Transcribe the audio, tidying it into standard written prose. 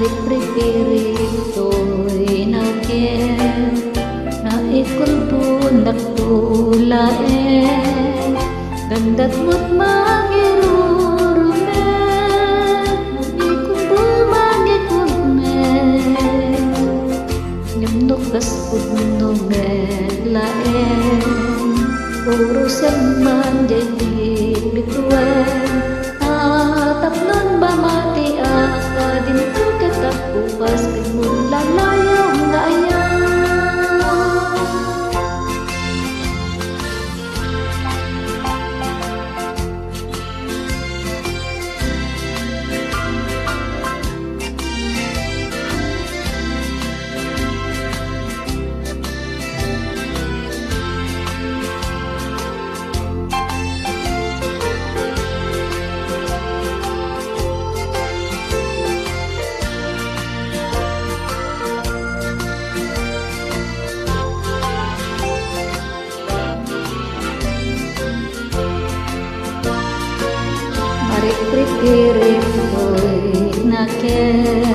Marit-ripirit to'y nagyan na ikulpun naktulaen gandat mo't mangirurumen ikumpul mangikulmen ngamnukas pudno laen urusan man jadi bituan tapnon ba mati din to ketak upas mula layang layang Marit-ripirit to'y nagyan